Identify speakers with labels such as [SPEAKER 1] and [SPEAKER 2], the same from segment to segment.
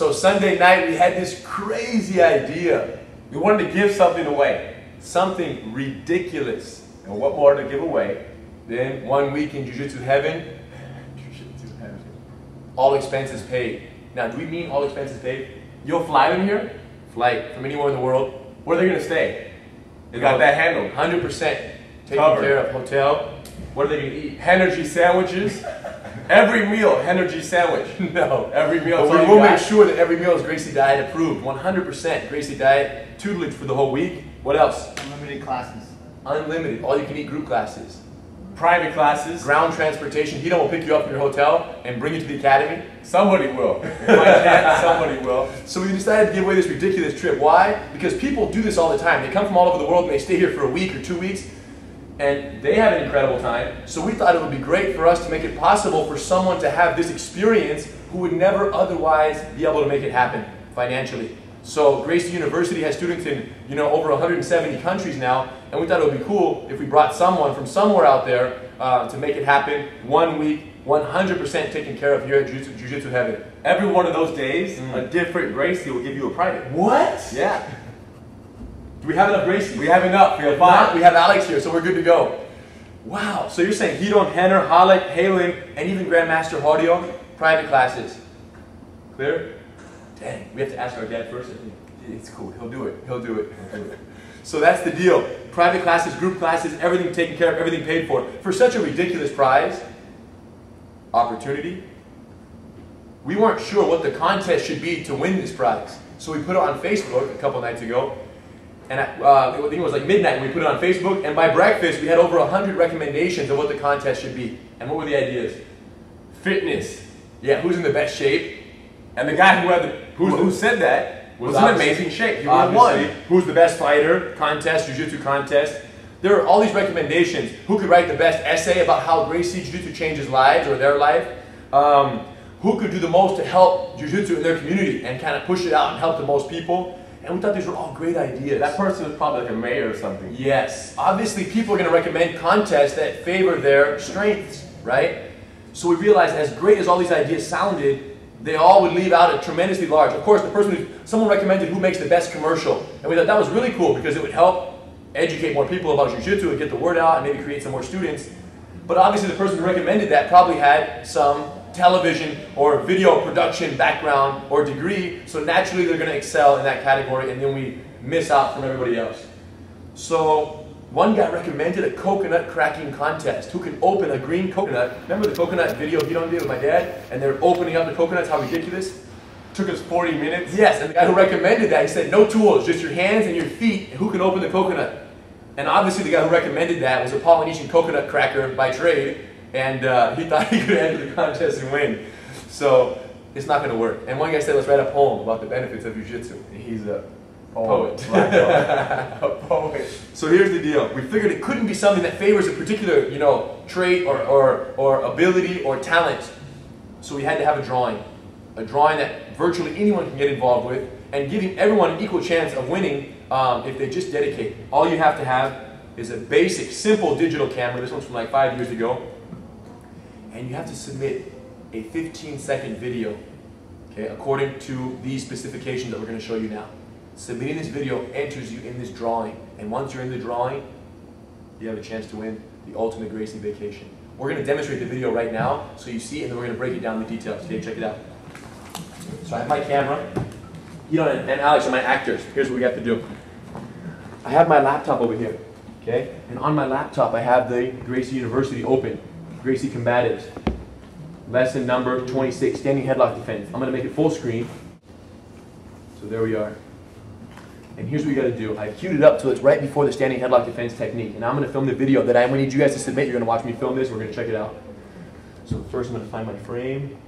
[SPEAKER 1] So Sunday night we had this crazy idea.
[SPEAKER 2] We wanted to give something away.
[SPEAKER 1] Something ridiculous.
[SPEAKER 2] And what more to give away?
[SPEAKER 1] Then 1 week in Jiu-Jitsu heaven.
[SPEAKER 2] Jiu-Jitsu heaven.
[SPEAKER 1] All expenses paid. Now, do we mean all expenses paid?
[SPEAKER 2] You'll fly them here?
[SPEAKER 1] Flight from anywhere in the world.
[SPEAKER 2] Where are they going to stay? They got that handled.
[SPEAKER 1] 100% taken
[SPEAKER 2] Covered.
[SPEAKER 1] care of. Hotel. What are they going to eat?
[SPEAKER 2] Energy sandwiches. Every meal, energy sandwich.
[SPEAKER 1] No.
[SPEAKER 2] Every meal.
[SPEAKER 1] But we will make sure that every meal is Gracie Diet approved. 100% Gracie Diet tutelage for the whole week. What else?
[SPEAKER 3] Unlimited classes.
[SPEAKER 1] Unlimited. All you can eat group classes.
[SPEAKER 2] Private classes.
[SPEAKER 1] Ground transportation. Hito will pick you up from your hotel and bring you to the academy.
[SPEAKER 2] Somebody will. If I can't, somebody will.
[SPEAKER 1] So we decided to give away this ridiculous trip. Why? Because people do this all the time. They come from all over the world and they stay here for a week or 2 weeks. And they have an incredible time. So we thought it would be great for us to make it possible for someone to have this experience who would never otherwise be able to make it happen financially. So Gracie University has students in over 170 countries now, and we thought it would be cool if we brought someone from somewhere out there to make it happen. 1 week, 100% taken care of here at Jiu-Jitsu Heaven.
[SPEAKER 2] Every one of those days, a different Gracie will give you a private.
[SPEAKER 1] What?
[SPEAKER 2] Yeah.
[SPEAKER 1] Do we have enough Gracie?
[SPEAKER 2] We have enough. We have 5.
[SPEAKER 1] We have Alex here, so we're good to go. Wow. So you're saying Hito, Henner, Halleck, Halen, and even Grandmaster Hordio, private classes. Clear? Dang, we have to ask our dad first. I think it's cool. He'll do it. He'll do it. He'll do it. So that's the deal. Private classes, group classes, everything taken care of, everything paid for. For such a ridiculous prize, opportunity, we weren't sure what the contest should be to win this prize. So we put it on Facebook a couple nights ago. And I think it was like midnight when we put it on Facebook. And by breakfast, we had over 100 recommendations of what the contest should be. And what were the ideas?
[SPEAKER 2] Fitness.
[SPEAKER 1] Yeah, who's in the best shape?
[SPEAKER 2] And the guy who said that was in amazing shape. He would have won.
[SPEAKER 1] Who's the best fighter? Contest, Jiu-Jitsu contest. There are all these recommendations. Who could write the best essay about how Gracie Jiu-Jitsu changes lives or their life? Who could do the most to help Jiu-Jitsu in their community and kind of push it out and help the most people? And we thought these were all great ideas.
[SPEAKER 2] That person was probably like a mayor or something.
[SPEAKER 1] Yes. Obviously, people are going to recommend contests that favor their strengths, right? So we realized as great as all these ideas sounded, they all would leave out a tremendously large. Of course, someone recommended who makes the best commercial. And we thought that was really cool because it would help educate more people about Jiu-Jitsu and get the word out and maybe create some more students. But obviously the person who recommended that probably had some television or video production background or degree, so naturally they're going to excel in that category, and then we miss out from everybody else. So one guy recommended a coconut cracking contest. Who can open a green coconut? Remember the coconut video he did with my dad? And they're opening up the coconuts, how ridiculous?
[SPEAKER 2] Took us 40 minutes.
[SPEAKER 1] Yes, and the guy who recommended that, he said no tools, just your hands and your feet, and who can open the coconut? And obviously the guy who recommended that was a Polynesian coconut cracker by trade, and he thought he could enter the contest and win. So it's not going to work. And one guy said, let's write a poem about the benefits of Jiu-Jitsu. He's a poet. A poet. So here's the deal. We figured it couldn't be something that favors a particular, trait or ability or talent. So we had to have a drawing that virtually anyone can get involved with, and giving everyone an equal chance of winning if they just dedicate. All you have to have is a basic, simple digital camera. This one's from like 5 years ago. And you have to submit a 15-second video, okay, according to these specifications that we're going to show you now. Submitting this video enters you in this drawing. And once you're in the drawing, you have a chance to win the ultimate Gracie vacation. We're going to demonstrate the video right now so you see, and then we're going to break it down in the details. Okay, check it out. So I have my camera. And Alex are my actors. Here's what we have to do. I have my laptop over here, okay? And on my laptop, I have the Gracie University open. Gracie Combatives. Lesson number 26, standing headlock defense. I'm going to make it full screen. So there we are. And here's what you got to do. I queued it up so it's right before the standing headlock defense technique. And I'm going to film the video that I'm going to need you guys to submit. You're going to watch me film this. We're going to check it out. So first I'm going to find my frame.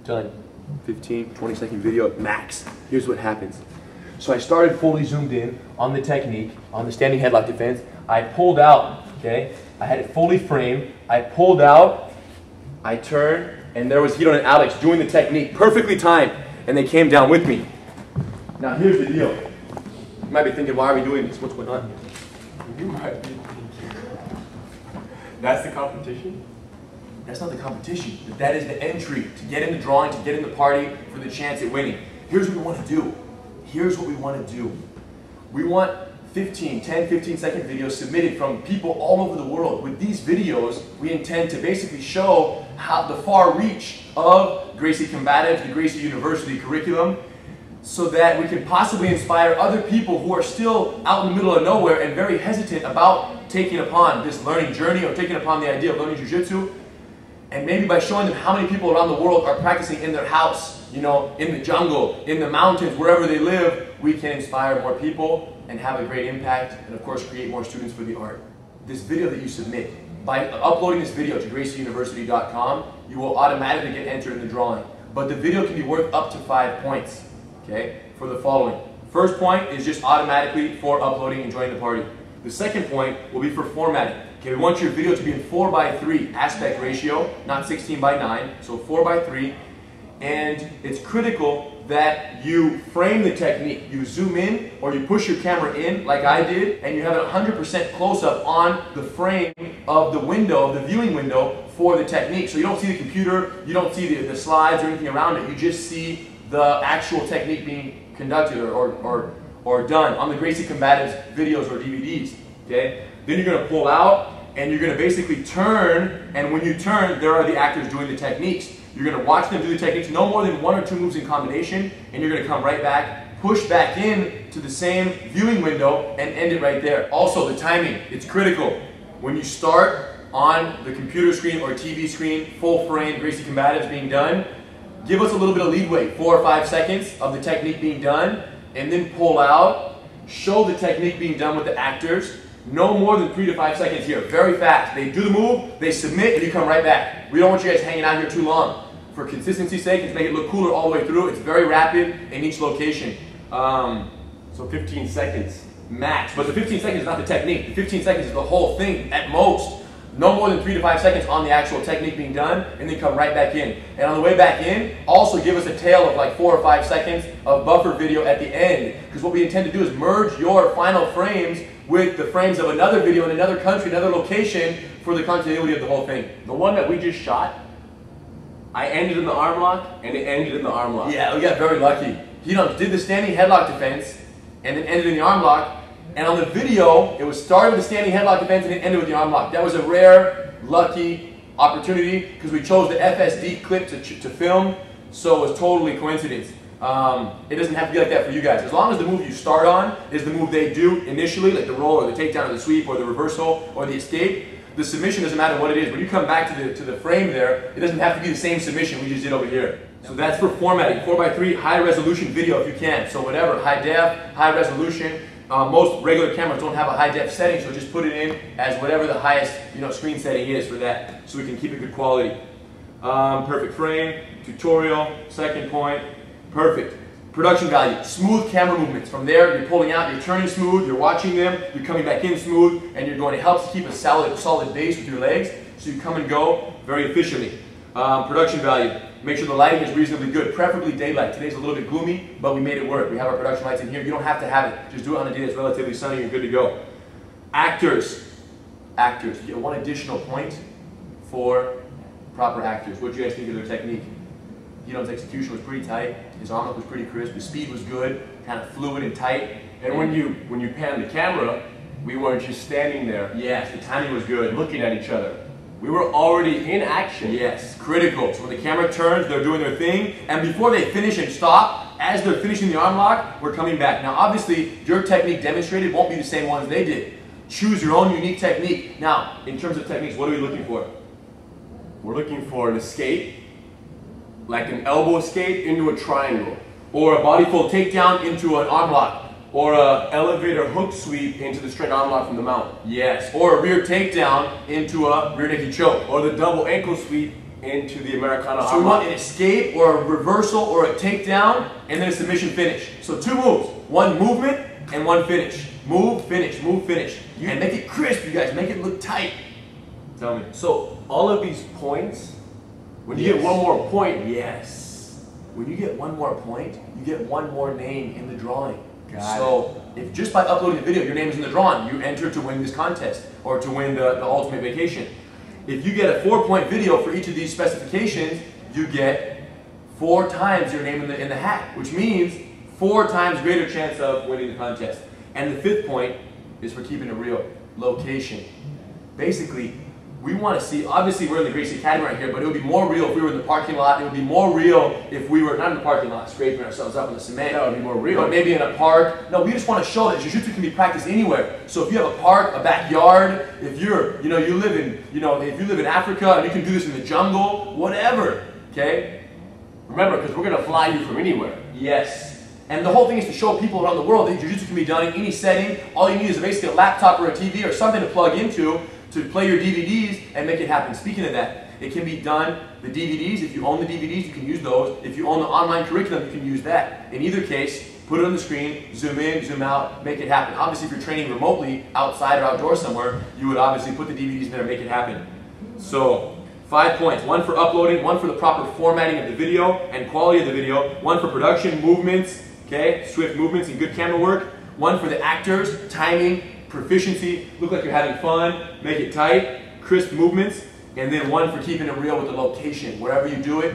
[SPEAKER 1] Done. 15, 20-second video at max. Here's what happens. So I started fully zoomed in on the technique, on the standing headlock defense. I pulled out, okay? I had it fully framed. I pulled out, I turned, and there was Hito and Alex doing the technique, perfectly timed, and they came down with me. Now here's the deal. You might be thinking, why are we doing this? What's going on here?
[SPEAKER 2] You might be thinking. That's the competition?
[SPEAKER 1] That's not the competition. That is the entry to get in the drawing, to get in the party for the chance at winning. Here's what we want to do. Here's what we want to do. We want 10, 15-second videos submitted from people all over the world. With these videos, we intend to basically show how the far reach of Gracie Combatives, the Gracie University curriculum, so that we can possibly inspire other people who are still out in the middle of nowhere and very hesitant about taking upon this learning journey or taking upon the idea of learning Jiu-Jitsu. And maybe by showing them how many people around the world are practicing in their house, you know, in the jungle, in the mountains, wherever they live, we can inspire more people and have a great impact and of course create more students for the art. This video that you submit, by uploading this video to gracieuniversity.com, you will automatically get entered in the drawing. But the video can be worth up to 5 points, okay, for the following. First point is just automatically for uploading and joining the party. The second point will be for formatting. Okay, we want your video to be in 4:3 aspect ratio, not 16:9, so 4:3. And it's critical that you frame the technique. You zoom in or you push your camera in like I did, and you have it 100% close up on the frame of the window, of the viewing window for the technique. So you don't see the computer, you don't see the slides or anything around it, you just see the actual technique being conducted or done on the Gracie Combatives videos or DVDs, okay? Then you're gonna pull out and you're gonna basically turn, and when you turn, there are the actors doing the techniques. You're gonna watch them do the techniques, no more than 1 or 2 moves in combination, and you're gonna come right back, push back in to the same viewing window and end it right there. Also, the timing, it's critical. When you start on the computer screen or TV screen, full frame, Gracie Combatives being done, give us a little bit of leadway, 4 or 5 seconds of the technique being done, and then pull out, show the technique being done with the actors, no more than 3 to 5 seconds here, very fast. They do the move, they submit, and you come right back. We don't want you guys hanging out here too long. For consistency's sake, and to make it look cooler all the way through, it's very rapid in each location.
[SPEAKER 2] So 15 seconds.
[SPEAKER 1] Max, but the 15 seconds is not the technique. The 15 seconds is the whole thing at most. No more than 3 to 5 seconds on the actual technique being done, and then come right back in. And on the way back in, also give us a tail of like 4 or 5 seconds of buffer video at the end. Because what we intend to do is merge your final frames with the frames of another video in another country, another location, for the continuity of the whole thing.
[SPEAKER 2] The one that we just shot, I ended in the arm lock, and it ended in the arm lock.
[SPEAKER 1] Yeah, we got very lucky. He did the standing headlock defense, and then ended in the arm lock. And on the video, it was started with the standing headlock defense, and it ended with the arm lock. That was a rare, lucky opportunity, because we chose the FSD clip to film, so it was totally coincidence. It doesn't have to be like that for you guys. As long as the move you start on is the move they do initially, like the roll or the takedown or the sweep or the reversal or the escape, the submission doesn't matter what it is. When you come back to the frame there, it doesn't have to be the same submission we just did over here. So that's for formatting. 4:3 high resolution video if you can. So whatever, high def, high resolution. Most regular cameras don't have a high def setting, so just put it in as whatever the highest screen setting is for that, so we can keep it good quality. Perfect frame, tutorial, second point, perfect. Production value, smooth camera movements. From there, you're pulling out, you're turning smooth, you're watching them, you're coming back in smooth, and you're going to help to keep a solid base with your legs, so you come and go very efficiently. Production value, make sure the lighting is reasonably good, preferably daylight. Today's a little bit gloomy, but we made it work. We have our production lights in here. You don't have to have it. Just do it on a day that's relatively sunny, you're good to go. Actors, you get 1 additional point for proper actors. What do you guys think of their technique? Hito's execution was pretty tight. His arm lock was pretty crisp. The speed was good, kind of fluid and tight.
[SPEAKER 2] And when you pan the camera, we weren't just standing there.
[SPEAKER 1] Yes, the timing was good.
[SPEAKER 2] Looking at each other. We were already in action.
[SPEAKER 1] Yes, critical. So when the camera turns, they're doing their thing. And before they finish and stop, as they're finishing the arm lock, we're coming back. Now obviously, your technique demonstrated won't be the same ones they did. Choose your own unique technique. Now, in terms of techniques, what are we looking for?
[SPEAKER 2] We're looking for an escape, like an elbow escape into a triangle.
[SPEAKER 1] Or a body fold takedown into an arm lock.
[SPEAKER 2] Or a elevator hook sweep into the straight arm lock from the mount.
[SPEAKER 1] Yes. Or a rear takedown into a rear naked choke.
[SPEAKER 2] Or the double ankle sweep into the Americana arm lock.
[SPEAKER 1] So we want an escape or a reversal or a takedown and then a submission finish. So 2 moves. one movement and one finish. Move, finish, move, finish. And make it crisp, you guys. Make it look tight. Tell me.
[SPEAKER 2] So all of these points, when you get one more point,
[SPEAKER 1] yes. When you get one more point, you get one more name in the drawing.
[SPEAKER 2] So
[SPEAKER 1] if just by uploading the video, your name is in the drawing, you enter to win this contest or to win the ultimate vacation. If you get a 4-point video for each of these specifications, you get 4 times your name in the hat, which means 4 times greater chance of winning the contest. And the 5th point is for keeping it real. Location. Basically, we want to see, obviously we're in the Gracie Academy right here, but it would be more real if we were in the parking lot. It would be more real if we were not in the parking lot scraping ourselves up on the cement.
[SPEAKER 2] That would be more real.
[SPEAKER 1] But maybe in a park. No, we just want to show that Jiu-Jitsu can be practiced anywhere. So if you have a park, a backyard, if you're, you live in Africa and you can do this in the jungle, whatever, okay?
[SPEAKER 2] Remember, because we're going to fly you from anywhere.
[SPEAKER 1] Yes. And the whole thing is to show people around the world that Jiu-Jitsu can be done in any setting. All you need is basically a laptop or a TV or something to plug into to play your DVDs and make it happen. Speaking of that, it can be done, the DVDs, if you own the DVDs, you can use those. If you own the online curriculum, you can use that. In either case, put it on the screen, zoom in, zoom out, make it happen. Obviously, if you're training remotely, outside or outdoors somewhere, you would obviously put the DVDs in there and make it happen. So, 5 points, 1 for uploading, 1 for the proper formatting of the video and quality of the video, 1 for production, movements, okay, swift movements and good camera work, 1 for the actors, timing, proficiency, look like you're having fun, make it tight, crisp movements, and then 1 for keeping it real with the location. Wherever you do it,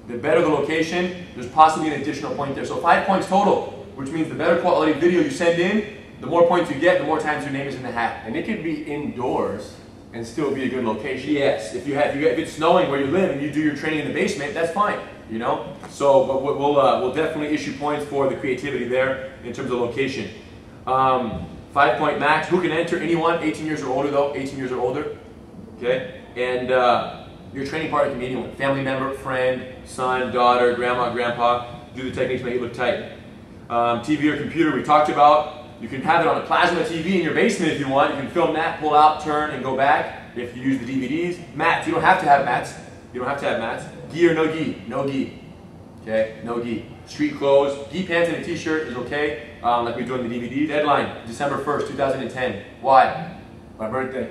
[SPEAKER 1] the better the location, there's possibly an additional point there. So 5 points total, which means the better quality video you send in, the more points you get, the more times your name is in the hat.
[SPEAKER 2] And it could be indoors and still be a good location.
[SPEAKER 1] Yes, if it's snowing where you live and you do your training in the basement, that's fine, So, but we'll definitely issue points for the creativity there in terms of location. 5-point max. Who can enter? Anyone, 18 years or older though, 18 years or older. Okay, and your training partner can be anyone, family member, friend, son, daughter, grandma, grandpa. Do the techniques, make it look tight. TV or computer we talked about. You can have it on a plasma TV in your basement if you want. You can film that, pull out, turn, and go back if you use the DVDs. Mats, you don't have to have mats. You don't have to have mats. Gi or no gi? No gi. Okay, no gi. Street clothes, gi pants and a t-shirt is okay, like we do in the DVD. Deadline, December 1st, 2010. Why? My birthday.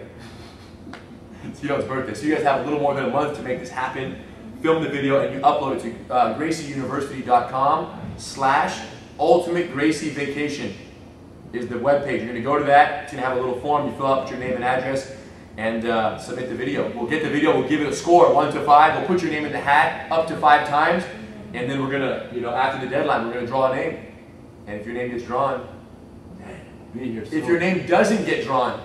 [SPEAKER 1] It's birthday. So you guys have a little more than a month to make this happen. Film the video and you upload it to gracieuniversity.com/ultimategracievacation is the webpage. You're going to go to that. It's going to have a little form. You fill out your name and address and submit the video. We'll get the video. We'll give it a score, 1 to 5. We'll put your name in the hat up to 5 times. And then we're going to, after the deadline, we're going to draw a name. And if your name gets drawn, be here. If your name doesn't get drawn,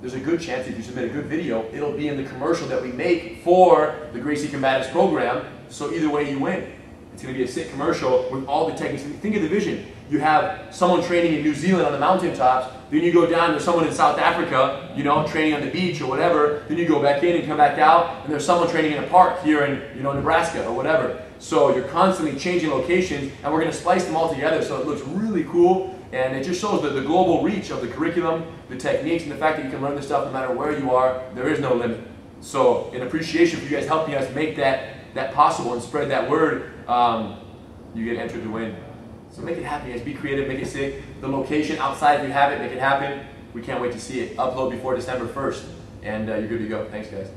[SPEAKER 1] there's a good chance if you submit a good video, it'll be in the commercial that we make for the Gracie Combatives program. So either way, you win. It's going to be a sick commercial with all the techniques. Think of the vision. You have someone training in New Zealand on the mountaintops. Then you go down, there's someone in South Africa, training on the beach or whatever. Then you go back in and come back out, and there's someone training in a park here in, Nebraska or whatever. So you're constantly changing locations, and we're going to splice them all together so it looks really cool. And it just shows the global reach of the curriculum, the techniques, and the fact that you can learn this stuff no matter where you are. There is no limit. So in appreciation for you guys helping us make that possible and spread that word, you get entered to win. So make it happen, guys. Be creative, make it sick. The location outside, if you have it, make it happen. We can't wait to see it. Upload before December 1st, and you're good to go. Thanks, guys.